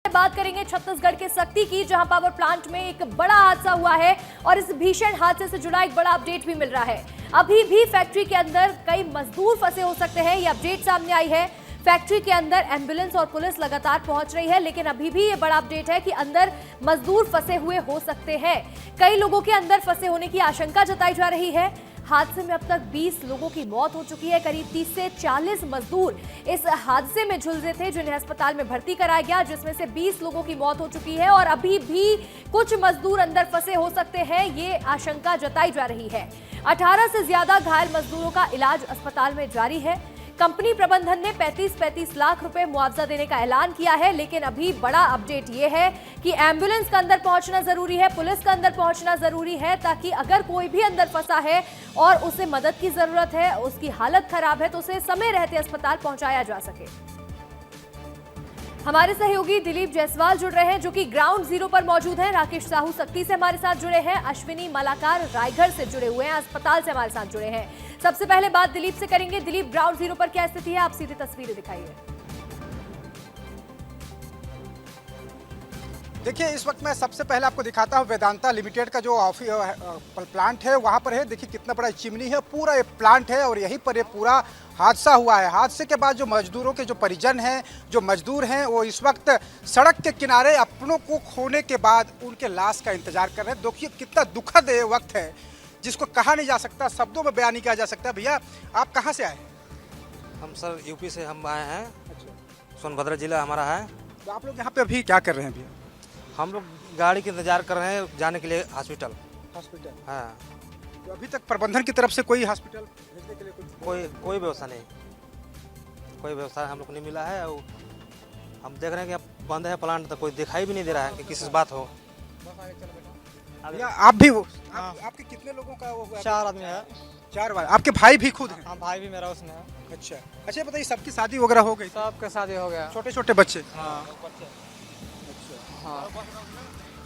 बात करेंगे छत्तीसगढ़ के सक्ती की, जहां पावर प्लांट में एक बड़ा हादसा हुआ है और इस भीषण हादसे से जुड़ा एक बड़ा अपडेट भी मिल रहा है। अभी भी फैक्ट्री के अंदर कई मजदूर फंसे हो सकते हैं, ये अपडेट सामने आई है। फैक्ट्री के अंदर एम्बुलेंस और पुलिस लगातार पहुंच रही है, लेकिन अभी भी ये बड़ा अपडेट है कि अंदर मजदूर फंसे हुए हो सकते हैं। कई लोगों के अंदर फंसे होने की आशंका जताई जा रही है। हादसे में अब तक 20 लोगों की मौत हो चुकी है। करीब 30 से 40 मजदूर इस हादसे में झुलसे थे, जिन्हें अस्पताल में भर्ती कराया गया, जिसमें से 20 लोगों की मौत हो चुकी है और अभी भी कुछ मजदूर अंदर फंसे हो सकते हैं, ये आशंका जताई जा रही है। 18 से ज्यादा घायल मजदूरों का इलाज अस्पताल में जारी है। कंपनी प्रबंधन ने 35-35 लाख रुपए मुआवजा देने का ऐलान किया है, लेकिन अभी बड़ा अपडेट यह है कि एम्बुलेंस का अंदर पहुंचना जरूरी है, पुलिस का अंदर पहुंचना जरूरी है, ताकि अगर कोई भी अंदर फंसा है और उसे मदद की जरूरत है, उसकी हालत खराब है, तो उसे समय रहते अस्पताल पहुंचाया जा सके। हमारे सहयोगी दिलीप जायसवाल जुड़ रहे हैं, जो कि ग्राउंड जीरो पर मौजूद हैं। राकेश साहू सक्ती से हमारे साथ जुड़े हैं। अश्विनी मलाकार रायगढ़ से जुड़े हुए हैं, अस्पताल से हमारे साथ जुड़े हैं। सबसे पहले बात दिलीप से करेंगे। दिलीप, ग्राउंड जीरो पर क्या स्थिति है? आप सीधी तस्वीरें दिखाइए। देखिए, इस वक्त मैं सबसे पहले आपको दिखाता हूँ वेदांता लिमिटेड का जो प्लांट है, वहाँ पर है। देखिए कितना बड़ा चिमनी है, पूरा ये प्लांट है और यहीं पर ये पूरा हादसा हुआ है। हादसे के बाद जो मजदूरों के जो परिजन हैं, जो मजदूर हैं, वो इस वक्त सड़क के किनारे अपनों को खोने के बाद उनके लाश का इंतजार कर रहे हैं। देखिए कितना दुखद ये वक्त है, जिसको कहा नहीं जा सकता, शब्दों में बयान नहीं किया जा सकता। भैया, आप कहाँ से आए? हम सर यूपी से हम आए हैं। अच्छा। सोनभद्र जिला हमारा है। तो आप लोग यहाँ पे अभी क्या कर रहे हैं भैया? हम लोग गाड़ी के इंतजार कर रहे हैं जाने के लिए हॉस्पिटल। हाँ। तो अभी तक प्रबंधन की तरफ से कोई हॉस्पिटल भेजने के लिए कोई व्यवस्था नहीं, कोई व्यवस्था हम लोग को नहीं मिला है। और हम देख रहे हैं कि अब बंद है प्लांट, तो कोई दिखाई भी नहीं दे रहा है कि किस बात हो। आप भी आपके कितने लोगों का वो हुआ? 4 आदमी है। 4 बार। आपके भाई भी खुद हैं? हाँ, भाई भी मेरा उसमें है। अच्छा, बताइए, सबकी शादी वगैरह हो गई? सबके शादी हो गया। छोटे छोटे बच्चे? हाँ। हाँ।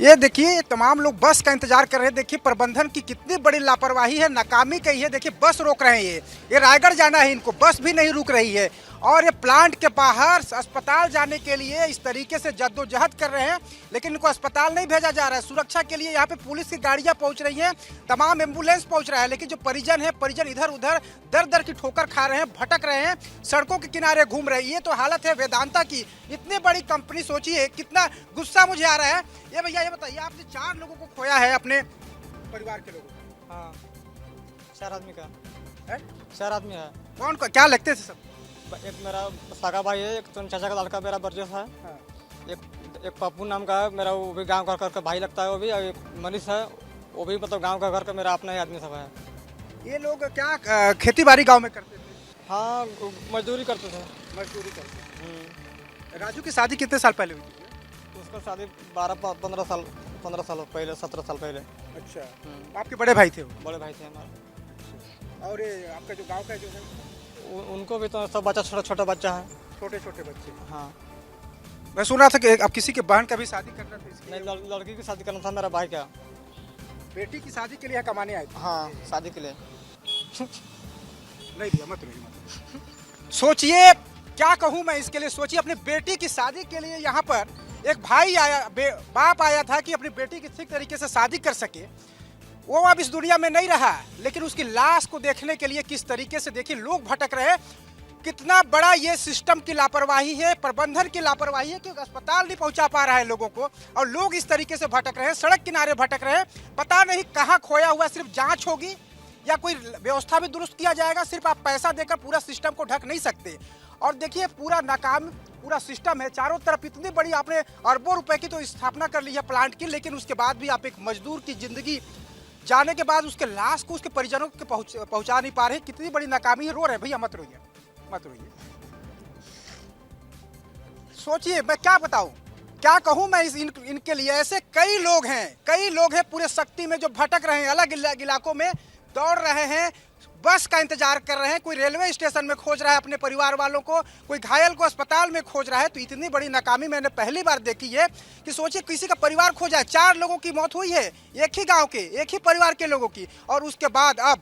ये देखिए, ये तमाम लोग बस का इंतजार कर रहे हैं। देखिए प्रबंधन की कितनी बड़ी लापरवाही है, नाकामी कही है। देखिए बस रोक रहे हैं, ये रायगढ़ जाना है इनको, बस भी नहीं रुक रही है। और ये प्लांट के बाहर अस्पताल जाने के लिए इस तरीके से जद्दोजहद कर रहे हैं, लेकिन इनको अस्पताल नहीं भेजा जा रहा है। सुरक्षा के लिए यहाँ पे पुलिस की गाड़ियाँ पहुँच रही हैं, तमाम एम्बुलेंस पहुँच रहा है, लेकिन जो परिजन है, परिजन इधर उधर दर दर की ठोकर खा रहे हैं, भटक रहे हैं, सड़कों के किनारे घूम रहे हैं। ये तो हालत है वेदांता की। इतनी बड़ी कंपनी, सोचिए कितना गुस्सा मुझे आ रहा है। ये भैया, ये बताइए, आपने 4 लोगों को खोया है, अपने परिवार के लोगों को? हाँ, 4 आदमी का है। 4 आदमी है। कौन को क्या लगते थे सब? एक मेरा सागा भाई है, एक तो चाचा का लड़का मेरा बरजेश है। हाँ। एक पप्पू नाम का है मेरा, वो भी गांव का घर का भाई लगता है वो भी। और एक मनीष है, वो भी मतलब गांव का घर का मेरा अपना ही आदमी सब है। ये लोग क्या खेती बाड़ी गाँव में करते थे? हाँ, मजदूरी करते थे। मजदूरी करते। राजू की शादी कितने साल पहले हुई थी? उसका शादी 15 साल पहले, 17 साल पहले। अच्छा। आपके बड़े भाई थे वो? बड़े भाई थे हमारे। और ये आपका जो गांव का जो है, उनको भी तो सब बच्चा, छोटा छोटा बच्चा है। छोटे छोटे बच्चे? हाँ। मैं सुन रहा था कि आप किसी के बहन का भी शादी करना था, इसलिए? नहीं, लड़की की शादी करना था मेरा भाई का। बेटी की शादी के लिए कमाने आए थे? हाँ, शादी के लिए। नहीं भैया, मत रोइए। सोचिए, क्या कहूँ मैं इसके लिए। सोचिए, अपनी बेटी की शादी के लिए यहाँ पर एक भाई आया, बाप आया था कि अपनी बेटी की ठीक तरीके से शादी कर सके। वो अब इस दुनिया में नहीं रहा, लेकिन उसकी लाश को देखने के लिए किस तरीके से, देखिए, लोग भटक रहे हैं। कितना बड़ा ये सिस्टम की लापरवाही है, प्रबंधन की लापरवाही है कि अस्पताल नहीं पहुंचा पा रहा है लोगों को, और लोग इस तरीके से भटक रहे हैं, सड़क किनारे भटक रहे हैं। पता नहीं कहाँ खोया हुआ। सिर्फ जांच होगी या कोई व्यवस्था भी दुरुस्त किया जाएगा? सिर्फ आप पैसा देकर पूरा सिस्टम को ढक नहीं सकते। और देखिए, पूरा नाकाम पूरा सिस्टम है। चारों तरफ इतनी बड़ी आपने अरबों रुपए की तो स्थापना कर ली है प्लांट की, लेकिन उसके बाद भी आप एक मजदूर की जिंदगी जाने के बाद उसके लाश को उसके परिजनों के पहुंचा नहीं पा रहे। कितनी बड़ी नाकामी है। रो रहे भैया, मत रोइए, मत रोइए। सोचिए, मैं क्या बताऊं, क्या कहूं मैं इनके लिए। ऐसे कई लोग हैं पूरे शक्ति में, जो भटक रहे हैं, अलग इलाकों में दौड़ रहे हैं, बस का इंतजार कर रहे हैं। कोई रेलवे स्टेशन में खोज रहा है अपने परिवार वालों को, कोई घायल को अस्पताल में खोज रहा है। तो इतनी बड़ी नाकामी मैंने पहली बार देखी है कि सोचिए, किसी का परिवार खोजा है। 4 लोगों की मौत हुई है, एक ही गांव के, एक ही परिवार के लोगों की, और उसके बाद अब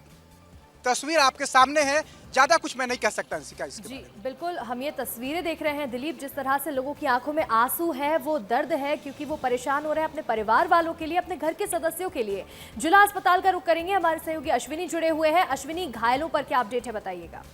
तस्वीर आपके सामने है, ज्यादा कुछ मैं नहीं कह सकता अंशिका इसके जी बारे में। बिल्कुल, हम ये तस्वीरें देख रहे हैं दिलीप, जिस तरह से लोगों की आंखों में आंसू है, वो दर्द है, क्योंकि वो परेशान हो रहे हैं अपने परिवार वालों के लिए, अपने घर के सदस्यों के लिए। जिला अस्पताल का रुख करेंगे, हमारे सहयोगी अश्विनी जुड़े हुए हैं। अश्विनी, घायलों पर क्या अपडेट है, बताइएगा।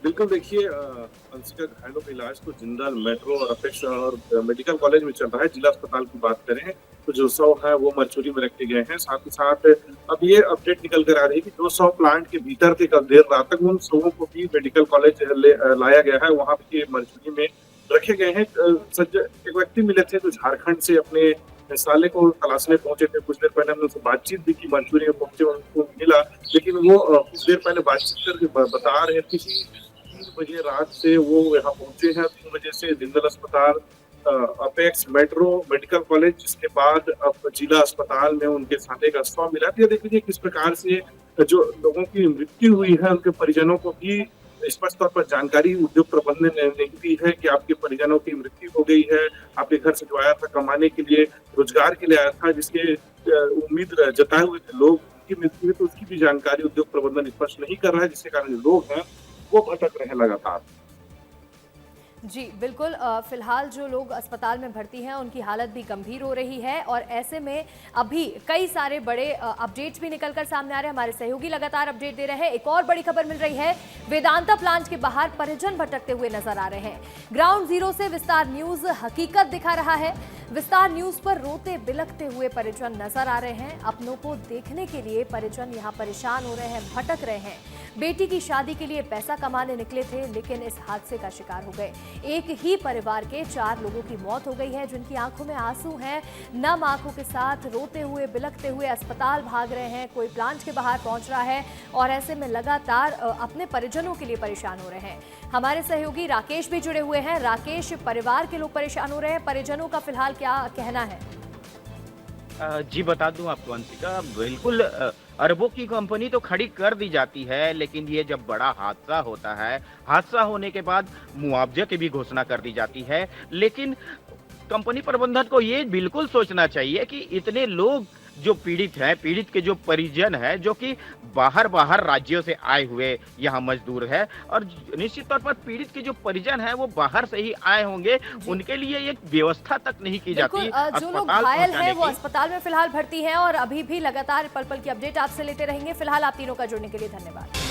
बिल्कुल, देखिए अंशिका, घायलों का इलाज तो जिंदल, मेट्रो और अपेक्स और मेडिकल कॉलेज में चल रहा है। जिला अस्पताल की बात करें तो जो 100 है वो मरचुरी में रखे गए हैं। साथ ही साथ अब ये अपडेट निकल कर आ रही है कि जो 100 प्लांट के भीतर थे, कल देर रात तक उन 100 को भी मेडिकल कॉलेज लाया गया है, वहाँ पे मरचुरी में रखे गए हैं। एक व्यक्ति मिले थे जो झारखंड से अपने साले को तलाशने पहुंचे थे। कुछ देर पहले हमने उनसे बातचीत भी की, मंचूरी में पहुंचे, उनको मिला, लेकिन वो कुछ देर पहले बातचीत करके बता रहे थे कि 3 बजे रात से वो यहाँ पहुंचे हैं। 3 बजे से जिंदल अस्पताल, अपेक्स, मेट्रो, मेडिकल कॉलेज, जिसके बाद अब जिला अस्पताल में उनके साले का शव मिला। तो देख लीजिए किस प्रकार से जो लोगों की मृत्यु हुई है, उनके परिजनों को भी स्पष्ट तौर पर जानकारी उद्योग प्रबंधन ने नहीं दी है कि आपके परिजनों की मृत्यु हो गई है। आपके घर से जो आया था कमाने के लिए, रोजगार के लिए आया था, जिसके उम्मीद जताए हुए थे लोग, उनकी मृत्यु हुई, तो उसकी भी जानकारी उद्योग प्रबंधन स्पष्ट नहीं कर रहा है, जिसके कारण लोग हैं वो भटक रहे हैं लगातार। जी बिल्कुल, फिलहाल जो लोग अस्पताल में भर्ती हैं उनकी हालत भी गंभीर हो रही है, और ऐसे में अभी कई सारे बड़े अपडेट्स भी निकलकर सामने आ रहे हैं। हमारे सहयोगी लगातार अपडेट दे रहे हैं। एक और बड़ी खबर मिल रही है, वेदांता प्लांट के बाहर परिजन भटकते हुए नजर आ रहे हैं। ग्राउंड जीरो से विस्तार न्यूज हकीकत दिखा रहा है। विस्तार न्यूज पर रोते बिलखते हुए परिजन नजर आ रहे हैं। अपनों को देखने के लिए परिजन यहाँ परेशान हो रहे हैं, भटक रहे हैं। बेटी की शादी के लिए पैसा कमाने निकले थे, लेकिन इस हादसे का शिकार हो गए। एक ही परिवार के 4 लोगों की मौत हो गई है, जिनकी आंखों में आंसू हैं। नम आंखों के साथ रोते हुए बिलखते हुए अस्पताल भाग रहे हैं, कोई प्लांट के बाहर पहुंच रहा है, और ऐसे में लगातार अपने परिजनों के लिए परेशान हो रहे हैं। हमारे सहयोगी राकेश भी जुड़े हुए हैं। राकेश, परिवार के लोग परेशान हो रहे हैं, परिजनों का फिलहाल क्या कहना है? जी बता दूं आपको अंशिका, बिल्कुल अरबों की कंपनी तो खड़ी कर दी जाती है, लेकिन ये जब बड़ा हादसा होता है, हादसा होने के बाद मुआवजे की भी घोषणा कर दी जाती है। लेकिन कंपनी प्रबंधन को ये बिल्कुल सोचना चाहिए कि इतने लोग जो पीड़ित हैं, पीड़ित के जो परिजन हैं, जो कि बाहर राज्यों से आए हुए यहाँ मजदूर है, और निश्चित तौर पर पीड़ित के जो परिजन हैं वो बाहर से ही आए होंगे, उनके लिए एक व्यवस्था तक नहीं की जाती। जो लोग घायल हैं वो अस्पताल में फिलहाल भर्ती हैं, और अभी भी लगातार पल पल की अपडेट आपसे लेते रहेंगे। फिलहाल आप तीनों का जुड़ने के लिए धन्यवाद।